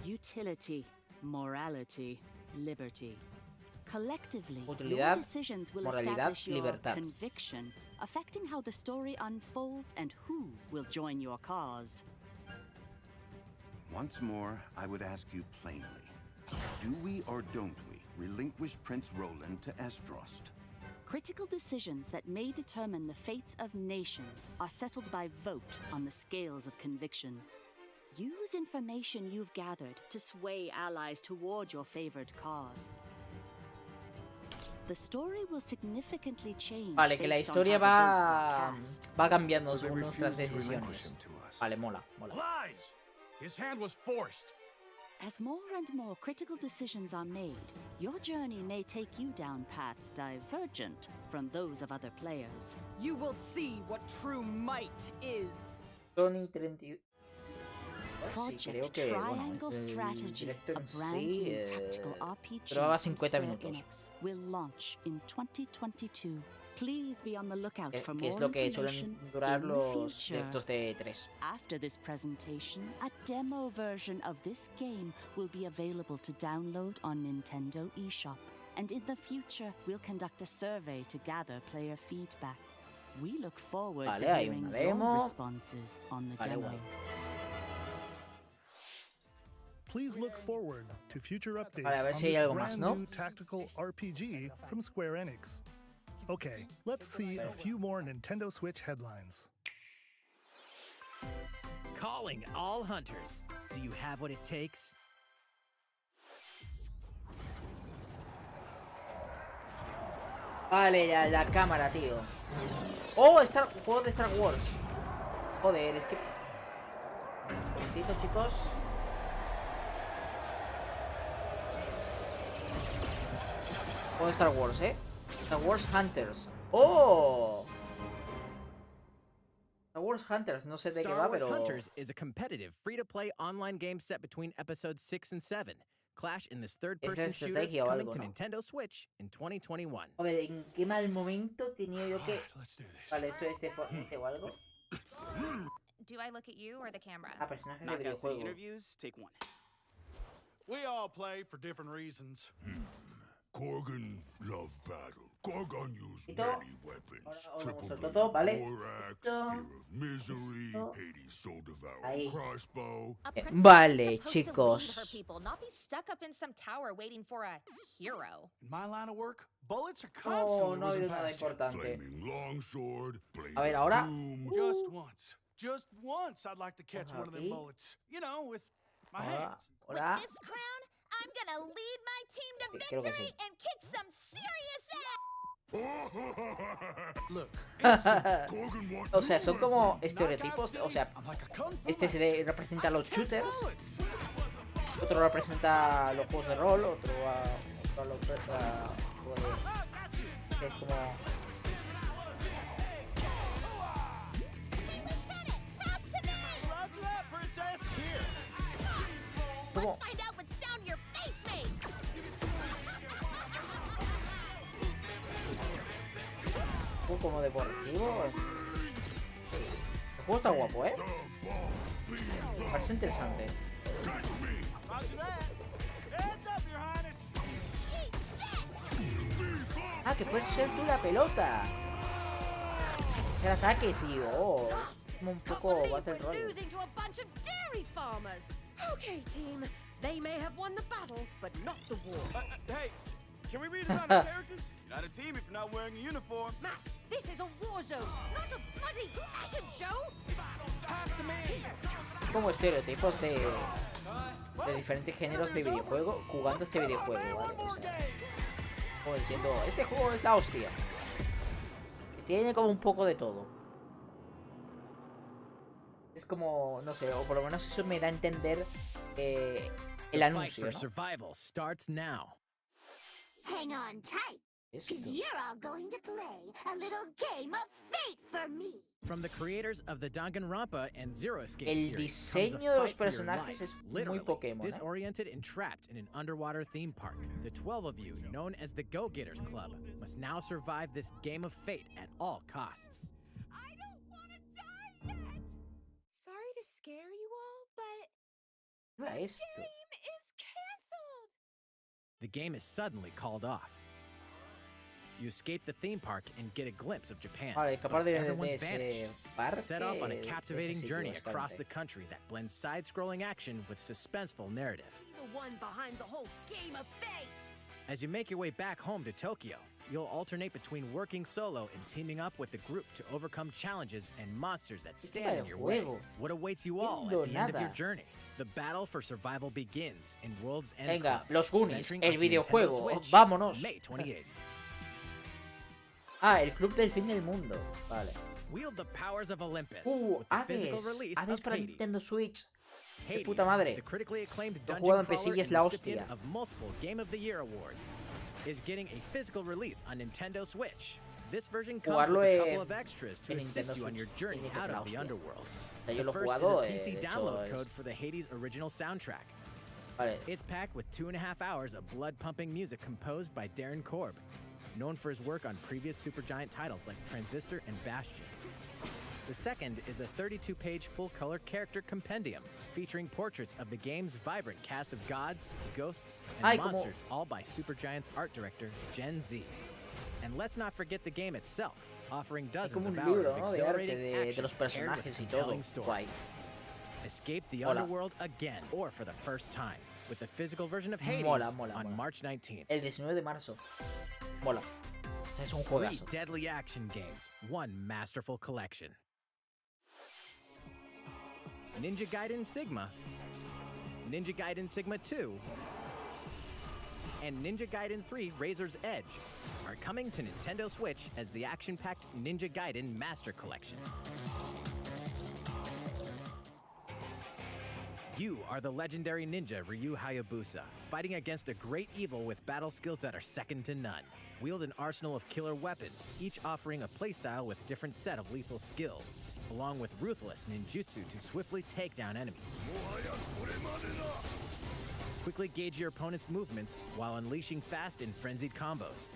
Utility, morality, liberty. Collectively, your
Utilidad,
decisions will
moralidad,
establish your
libertad.
conviction, affecting how the story unfolds and who will join your cause.
Once more, I would ask you plainly. Do we or don't we relinquish Prince Roland to Esdrost?
Critical decisions that may determine the fates of nations are settled by vote on the scales of conviction. Use information you've gathered to sway allies toward your favored cause. The story will significantly change.
Vale, que la
based on
historia
how the votes are cast.
va cambiando según nuestras decisiones. Vale, mola, mola.
Lies! His hand was forced.
As more and more critical decisions are made, your journey may take you down paths divergent from those of other players.
You will see what true might is.
Tony 30.
Project
que,
Triangle
el
Strategy,
directo
a
en
brand
sí,
new tactical RPG
duraba
from
50
Square
minutos.
Enix, will launch in 2022. Please be on the lookout for
Que es
more
lo que
information
suelen durar
in the
los
future.
directos de 3.
After this presentation, a demo version of this game will be available to download on Nintendo eShop. And in the future, we'll conduct a survey to gather player feedback. We look forward to
Vale, hay
hearing
una
your
demo.
responses on the
Vale,
demo.
guay.
Please look forward to future updates
Vale, a ver
on
si hay
this
algo más,
brand
¿no?
new tactical RPG from Square Enix. Okay, let's see a few more Nintendo Switch headlines.
Calling all hunters. Do you have what it takes?
Vale, ya la cámara, tío. Oh, juego de Star Wars. Joder, es que... Un momentito, chicos. Juego de Star Wars, Star Wars Hunters. ¡Oh! Star Wars Hunters, no sé de qué va,
Star Wars
pero...
Hunters is a competitive, free-to-play online game set between episodes 6 and 7. Clash in this third-person shooter
estrategia o
coming
algo,
to
¿no?
Nintendo Switch in 2021.
Joder, ¿en qué mal momento tenía yo que...? Vale, esto es este o algo.
Do I look at you or the camera?
Ah, personajes de
Knockout City
videojuego.
interviews, take one.
We all play for different reasons.
Korgan love battle. Korgan use
Esto,
many weapons.
ahora
Triple
vamos
bladed
todo, ¿vale?
borax,
Esto,
spear of misery,
esto.
Hades soul devouring
Ahí.
crossbow.
A princess
Vale,
is supposed to
chicos.
lead her people, not be stuck up in some tower waiting for a hero.
In my line of work, bullets are
No,
constantly
no ha
whizzing
habido nada
past you.
importante.
Flaming longsword, blade
A ver,
of
ahora...
doom.
Just once, I'd like to catch one of them
Aquí.
bullets. You know, with my
Ahora,
hands.
ahora...
With this crown, I'm gonna lead my team to
Creo que
victory
sí.
and kick some serious ass!
Look,
O sea, son como estereotipos, o sea, este representa a los shooters, otro representa a los juegos de rol, otro a los juegos de... es como...
Let's find out what sound your face makes!
Un juego como deportivo. El juego está guapo, Me parece interesante. Ah, que puedes ser tú la pelota. Hacer ataques y... Oh, como un poco Battle Royale.
Losing to a bunch of dairy farmers. Okay, team. They may have won the battle, but not the war.
Hey, can we redesign the characters? You're not a team if you're not wearing a uniform.
Max, this is a war zone, not a bloody fashion show.
Pass to me.
Como estereotipos de diferentes géneros de videojuego jugando este videojuego, ¿vale? O sea, como diciendo, este juego es la hostia. Tiene como un poco de todo. Es como, no sé, o por lo menos eso me da a entender el anuncio, ¿no?
Survival starts now.
Hang on tight, because you're all going to play a little game of fate for me.
From the creators of the Danganronpa and Zero Escape
El
series
diseño de los
comes a fight for your
personajes
life,
es muy
literally
Pokémon,
disoriented and trapped in an underwater theme park. The 12 of you, known as the Go-Getters Club, must now survive this game of fate at all costs.
I don't want to die yet! Sorry to scare you all, but
¿Qué es esto?
game is cancelled!
The game is suddenly called off. You escape the theme park and get a glimpse of Japan.
Vale, escapar
but
de
everyone's
ese
vanished.
parque,
Set off on a
de ese
captivating
sitio,
journey across
básicamente.
the country that blends side-scrolling action with suspenseful narrative.
The one behind the whole game of fate.
As you make your way back home to Tokyo, you'll alternate between working solo and teaming up with the group to overcome challenges and monsters that stand in your way. What awaits you all at the end of your journey? The battle for survival begins in World's End
Venga,
Club,
los Goonies,
venturing
el
onto Nintendo
videojuego,
Switch,
vámonos.
May 28th.
Ah, el club del fin del mundo. Vale.
Wield the powers of Olympus with the physical
Hades.
release
Hades
of
para
Hades.
Nintendo Switch. De
Hades,
puta madre.
the critically acclaimed
Lo he
dungeon
jugado en
crawler
PC y es
and
la
recipient
hostia.
of multiple Game of the Year awards, is getting a physical release on Nintendo Switch. This version comes
Jugarlo
with a
en-
couple of extras to
en
assist
Nintendo
you on your
Switch.
journey
Tiene que
out
ser la
of the
hostia.
underworld.
O sea, yo
The
lo he
first
jugado,
is a PC
de hecho,
download
es-
code for the Hades original soundtrack.
Vale.
It's packed with 2.5 hours of blood-pumping music composed by Darren Korb, known for his work on previous Supergiant titles like Transistor and Bastion. The second is a 32-page full-color character compendium featuring portraits of the game's vibrant cast of gods, ghosts, and
Ay, como-
monsters, all by Supergiant's art director, Gen Z. And let's not forget the game itself, offering
Es
dozens
como
of
un
hours
libro,
of
¿no? De arte
exhilarating
de
action
los
paired with
personajes y todo.
compelling story.
Guay.
Escape the
Mola.
underworld again, or for the first time, with the physical version of Hades
Mola, mola,
on
mola.
March 19th.
El 19 de marzo. Mola. O sea, es un
Three
juegazo.
deadly action games, one masterful collection. Ninja Gaiden Sigma, Ninja Gaiden Sigma 2, and Ninja Gaiden 3 Razor's Edge are coming to Nintendo Switch as the action-packed Ninja Gaiden Master Collection. You are the legendary ninja Ryu Hayabusa, fighting against a great evil with battle skills that are second to none. Wield an arsenal of killer weapons, each offering a playstyle with a different set of lethal skills, along with ruthless ninjutsu to swiftly take down enemies. Quickly gauge your opponent's movements while unleashing fast and frenzied combos.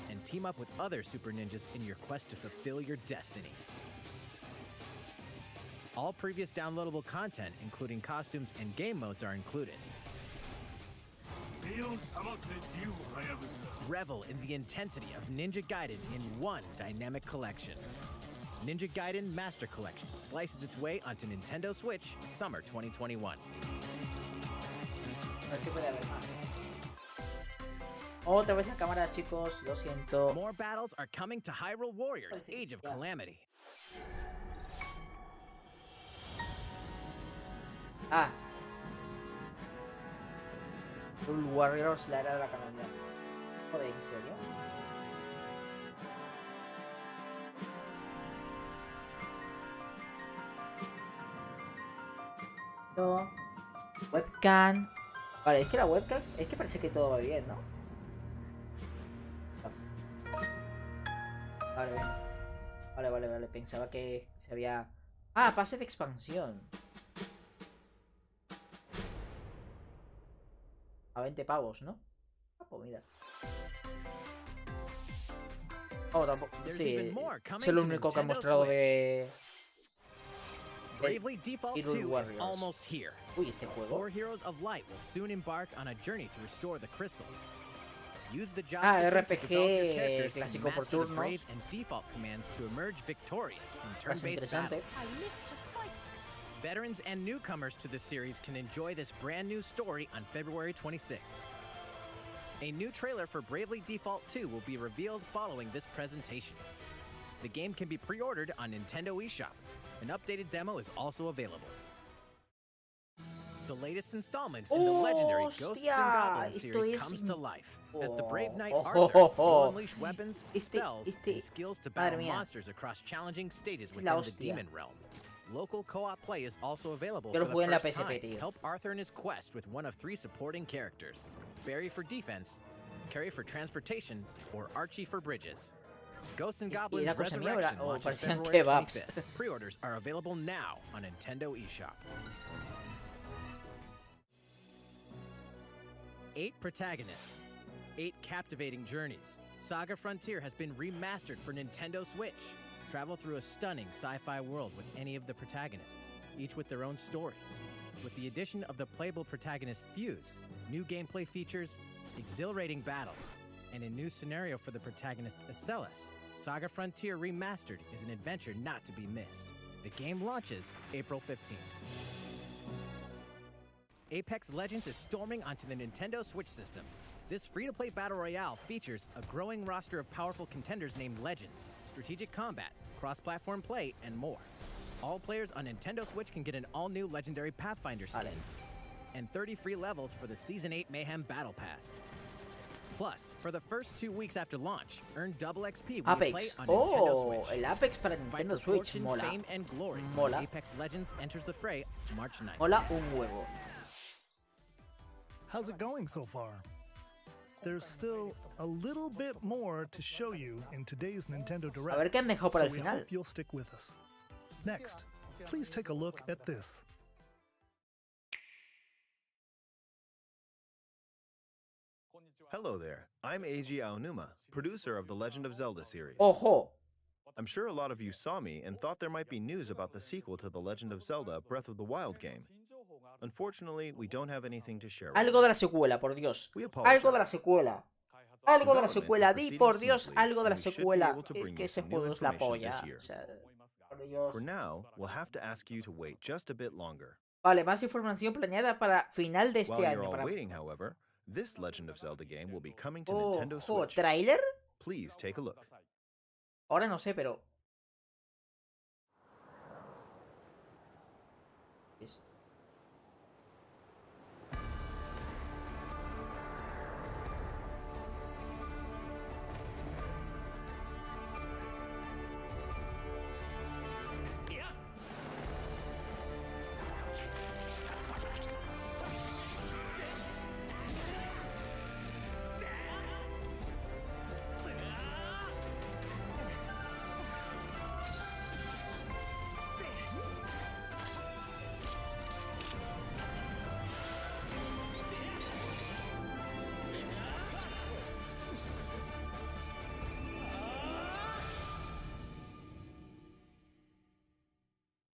And team up with other super ninjas in your quest to fulfill your destiny. All previous downloadable content, including costumes and game modes, are included. Revel in the intensity of Ninja Gaiden in one dynamic collection. Ninja Gaiden Master Collection slices its way onto Nintendo Switch summer 2021.
A ver qué puede haber más. Otra vez la cámara, chicos. Lo siento.
More battles are coming to Hyrule Warriors, Age of Calamity.
Ah. Hyrule Warriors, la era de la calamidad. Joder, ¿en serio? No. Webcam. Vale, es que la webcam. Es que parece que todo va bien, ¿no? Vale, bien. Vale. Pensaba que se había. Ah, pase de expansión. A 20 pavos, ¿no? Ah, pues mira. Oh, tampoco. Sí, es el único que ha mostrado de.
Bravely Default
Hyrule
2 is
Warriors.
almost here.
Uy, este juego.
Four Heroes of Light will soon embark on a journey to restore the crystals. Use the job
Ah,
system to
RPG
develop your characters and
clásico por
master the
turnos.
brave and default commands to emerge victorious in
Más
turn-based
interesante.
battles. Veterans and newcomers to the series can enjoy this brand new story on February 26th. A new trailer for Bravely Default 2 will be revealed following this presentation. The game can be pre-ordered on Nintendo eShop. An updated demo is also available. The latest installment in the legendary Ghosts and Goblins
Esto
series
es
comes to life as the brave knight
Oh,
Arthur
oh, oh, oh.
will unleash weapons,
Este-
spells,
este-
and skills to
madre
battle
mía.
monsters across challenging stages
Es la
within the
hostia.
demon realm. Local co-op play is also available
Yo
for
lo jugué en
the
la
first
PSP,
time.
tío.
Help Arthur in his quest with one of 3 supporting characters: Barry for defense, Carrie for transportation, or Archie for bridges. Ghosts and
Y
Goblins
la cosa mía
Resurrection
era- oh,
launches
parecían
February
kebabs.
25th. Pre-orders are available now on Nintendo eShop. 8 protagonists, 8 captivating journeys. Saga Frontier has been remastered for Nintendo Switch. Travel through a stunning sci-fi world with any of the protagonists, each with their own stories. With the addition of the playable protagonist Fuse, new gameplay features, exhilarating battles, and a new scenario for the protagonist Acelus. Saga Frontier Remastered is an adventure not to be missed. The game launches April 15th. Apex Legends is storming onto the Nintendo Switch system. This free-to-play battle royale features a growing roster of powerful contenders named Legends, strategic combat, cross-platform play, and more. All players on Nintendo Switch can get an all-new Legendary Pathfinder skin, and 30 free levels for the Season 8 Mayhem Battle Pass. Plus, for the first 2 weeks after launch, earn double XP when you play
Apex.
on Nintendo
Oh,
Switch.
el Apex para
Fight
Nintendo
for
Switch.
fortune,
Mola.
fame, and glory.
Mola.
Apex Legends enters the fray March 9th.
Mola un huevo.
How's it going so far? There's still a little bit more to show you in today's Nintendo Direct,
A ver qué han dejado para
so
el
we
final.
hope you'll stick with us. Next, please take a look at this.
Hello there, I'm Eiji Aonuma, producer of the Legend of Zelda series.
Ojo.
I'm sure a lot of you saw me and thought there might be news about the sequel to the Legend of Zelda Breath of the Wild game. Unfortunately, we don't have anything to share.
Algo de la secuela, por Dios.
We apologize.
Algo de la secuela. Algo de la
Development
secuela.
is
Di
proceeding
por Dios,
smoothly,
algo de la
and we should be
secuela.
able to
Es
bring
que
you
ese
some new
juego es la
information
polla.
this year.
O sea, por Dios.
For now, we'll have to ask you to wait just a bit longer.
Vale, más información planeada para final de este
While you're
año.
all
Para...
waiting, however, this Legend of Zelda game will be coming to
Oh,
Nintendo
oh,
Switch.
¿tráiler?
Please take a look.
Ahora no sé, pero...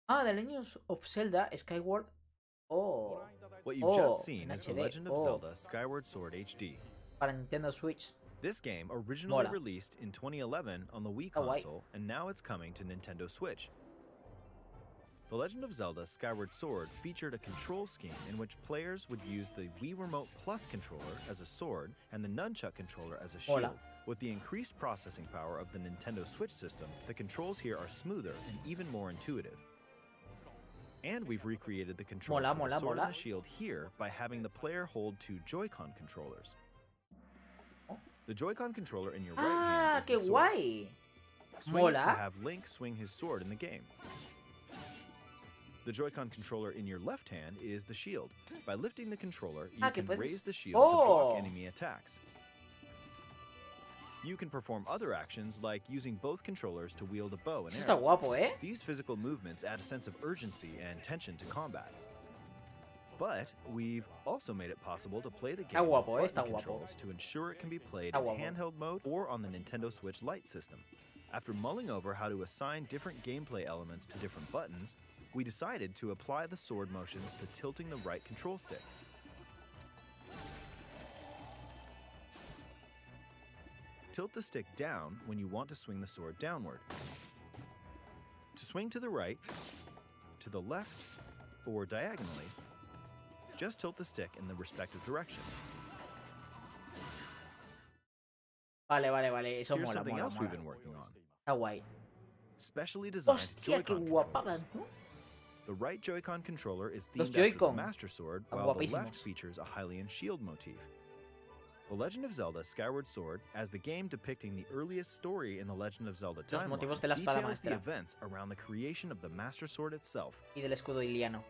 Ah, The Legend of Zelda Skyward. Oh.
What you've just
Oh,
seen
en
is The
HD.
Legend of
Oh.
Zelda Skyward Sword HD.
Para Nintendo Switch.
This game originally
Mola.
released in 2011 on the Wii
Está guay.
console, and now it's coming to Nintendo Switch. The Legend of Zelda Skyward Sword featured a control scheme in which players would use the Wii Remote Plus controller as a sword and the Nunchuck controller as a shield.
Mola.
With the increased processing power of the Nintendo Switch system, the controls here are smoother and even more intuitive. And we've recreated the controls
Mola,
for the
mola,
sword
mola.
and the shield here by having the player hold two Joy-Con controllers. The Joy-Con controller in your right
Ah,
hand is
qué
the sword.
guay.
Swing it to
Mola.
have Link swing his sword in the game. The Joy-Con controller in your left hand is the shield. By lifting the controller, you
Ah, que
can
puedes-
raise the shield to block
Oh.
enemy attacks. You can perform other actions like using both controllers to wield a bow and
Eso
arrow.
está guapo, ¿eh?
These physical movements add a sense of urgency and tension to combat. But we've also made it possible to play the game
Está guapo,
with
está
button
guapo.
controls to ensure it can be played
Está
in
guapo.
handheld mode or on the Nintendo Switch Lite system. After mulling over how to assign different gameplay elements to different buttons, we decided to apply the sword motions to tilting the right control stick. Tilt the stick down when you want to swing the sword downward. To swing to the right, to the left, or diagonally, just tilt the stick in the respective direction.
Vale, vale, vale. Eso
Here's
mola,
something
mola,
else
mola.
we've been working on.
Está guay.
Specially designed
Hostia, qué
Joy-Con
guapada,
controllers.
¿no?
The right Joy-Con controller is
Los
themed after the
Joy-Con.
Master Sword,
Están
while the left
guapísimos.
features a Hylian shield motif. The Legend of Zelda Skyward Sword, as the game depicting the earliest story in the Legend of Zelda
Los
timeline,
motivos de la espada
details the
maestra.
events around the creation of the Master Sword itself.
Y del escudo iliano.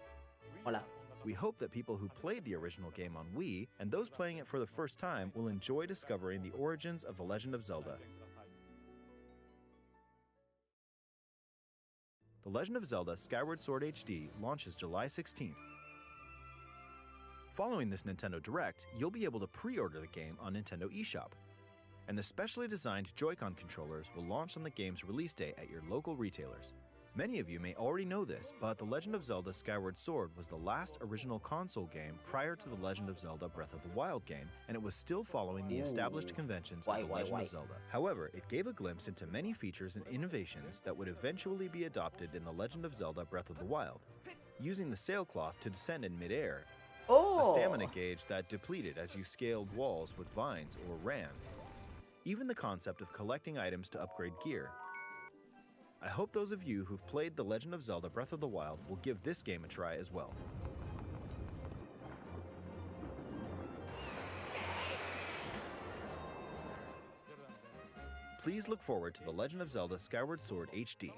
Hola.
We hope that people who played the original game on Wii and those playing it for the first time will enjoy discovering the origins of The Legend of Zelda. The Legend of Zelda Skyward Sword HD launches July 16th. Following this Nintendo Direct, you'll be able to pre-order the game on Nintendo eShop. And the specially designed Joy-Con controllers will launch on the game's release day at your local retailers. Many of you may already know this, but The Legend of Zelda Skyward Sword was the last original console game prior to The Legend of Zelda Breath of the Wild game, and it was still following the established conventions of The Legend of Zelda. However, it gave a glimpse into many features and innovations that would eventually be adopted in The Legend of Zelda Breath of the Wild. Using the sailcloth to descend in midair, a stamina gauge that depleted as you scaled walls with vines or ran, even the concept of collecting items to upgrade gear. I hope those of you who've played The Legend of Zelda Breath of the Wild will give this game a try as well. Please look forward to The Legend of Zelda Skyward Sword HD.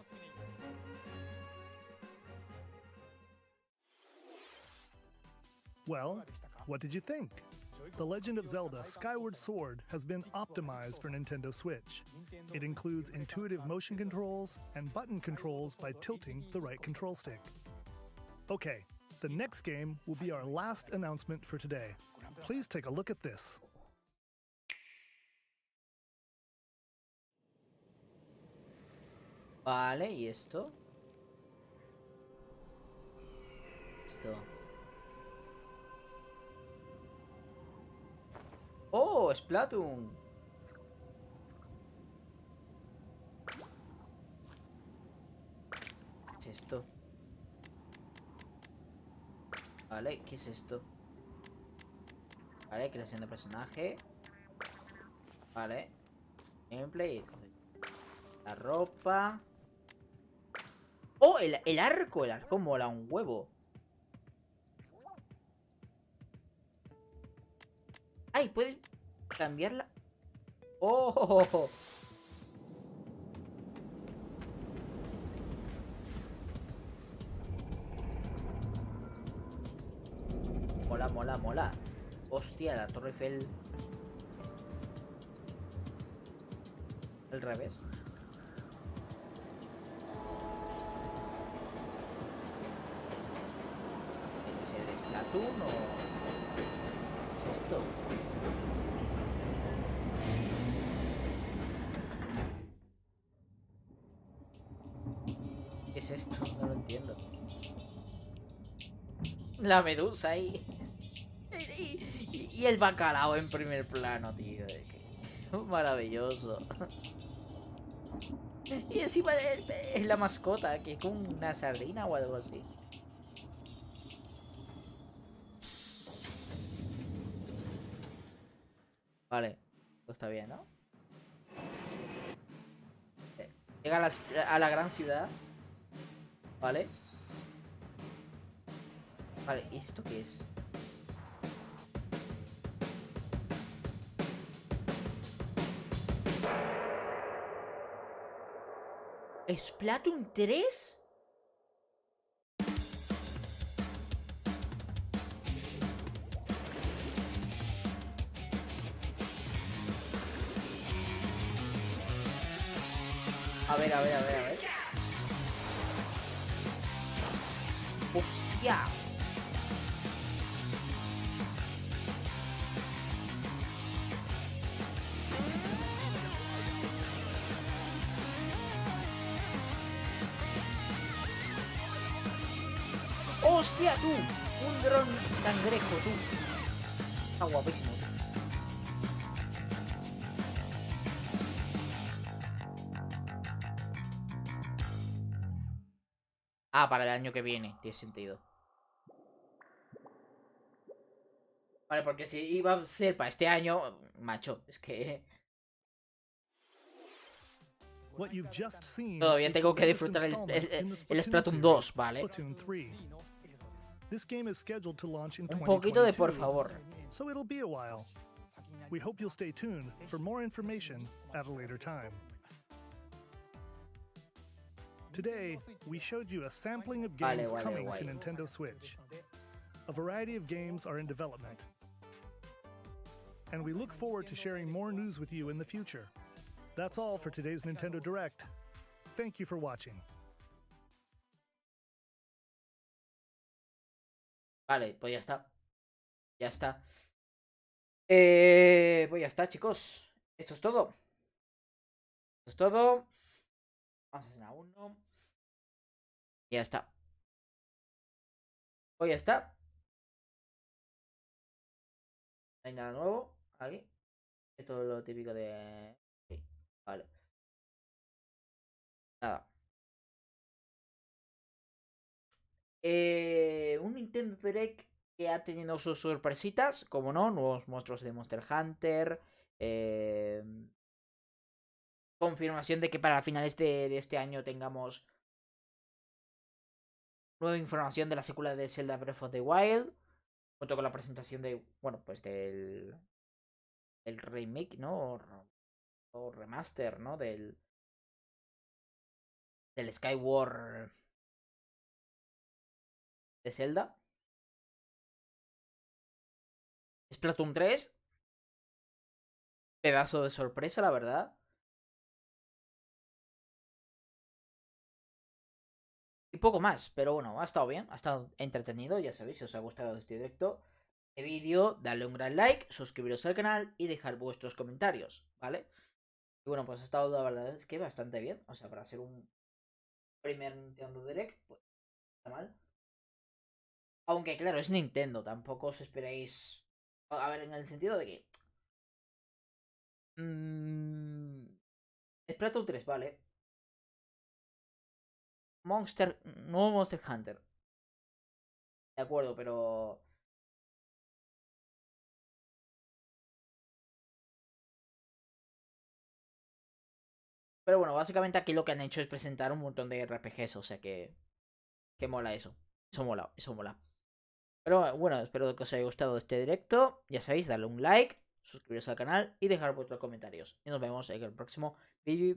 Well, what did you think? The Legend of Zelda Skyward Sword has been optimized for Nintendo Switch. It includes intuitive motion controls and button controls by tilting the right control stick. Okay, the next game will be our last announcement for today. Please take a look at this.
Vale, ¿y esto? Esto. ¡Oh! ¡Splatoon! ¿Qué es esto? Vale, ¿qué es esto? Vale, creación de personaje. Vale. Gameplay. La ropa. ¡Oh! El arco. El arco mola un huevo. ¡Ay! Puedes cambiarla. ¡Oh! Mola, mola, mola. Hostia, la Torre Eiffel. Al revés. ¿Debe ser de Splatoon o qué es esto? ¿Qué es esto? No lo entiendo. La medusa ahí. Y el bacalao en primer plano, tío. Maravilloso. Y encima es la mascota, que es como una sardina o algo así. Vale, todo está bien, ¿no? Llega a la gran ciudad. Vale. Vale, ¿y esto qué es? ¿Splatoon 3? A ver. ¡Hostia! ¡Hostia, tú! Un dron cangrejo, tú. Está guapísimo. Ah, para el año que viene. Tiene sentido. Vale, porque si iba a ser para este año, macho, es que... Todavía tengo que disfrutar el Splatoon 2, ¿vale? Un poquito de por favor.
So it'll be a while. We hope you'll stay tuned for more information at a later time. Today, we showed you a sampling of games coming to Nintendo Switch. A variety of games are in development. And we look forward to sharing more news with you in the future. That's all for today's Nintendo Direct. Thank you for watching.
Vale, pues ya está. Ya está. Pues ya está, chicos. Esto es todo. Esto es todo. Vamos a hacer uno. Y ya está. Pues ya está. No hay nada nuevo aquí. Esto es lo típico de... Sí, vale. Nada. Un Nintendo Direct que ha tenido sus sorpresitas, como no, nuevos monstruos de Monster Hunter. Confirmación de que para finales de este año tengamos nueva información de la secuela de Zelda Breath of the Wild. Junto con la presentación de, bueno, pues del remake, ¿no? O remaster, ¿no? Del skyward de Zelda. Splatoon 3. Pedazo de sorpresa, la verdad. Y poco más, pero bueno, ha estado bien, ha estado entretenido, ya sabéis, si os ha gustado este directo, este vídeo, dadle un gran like, suscribiros al canal y dejar vuestros comentarios, ¿vale? Y bueno, pues ha estado, la verdad es que bastante bien, o sea, para ser un primer Nintendo Direct, pues no está mal. Aunque claro, es Nintendo, tampoco os esperéis... A ver, en el sentido de que... Splatoon 3, vale. Nuevo Monster Hunter. De acuerdo, pero... Pero bueno, básicamente aquí lo que han hecho es presentar un montón de RPGs, o sea que mola eso. Eso mola, eso mola. Pero bueno, espero que os haya gustado este directo. Ya sabéis, darle un like, suscribiros al canal y dejar vuestros comentarios. Y nos vemos en el próximo vídeo.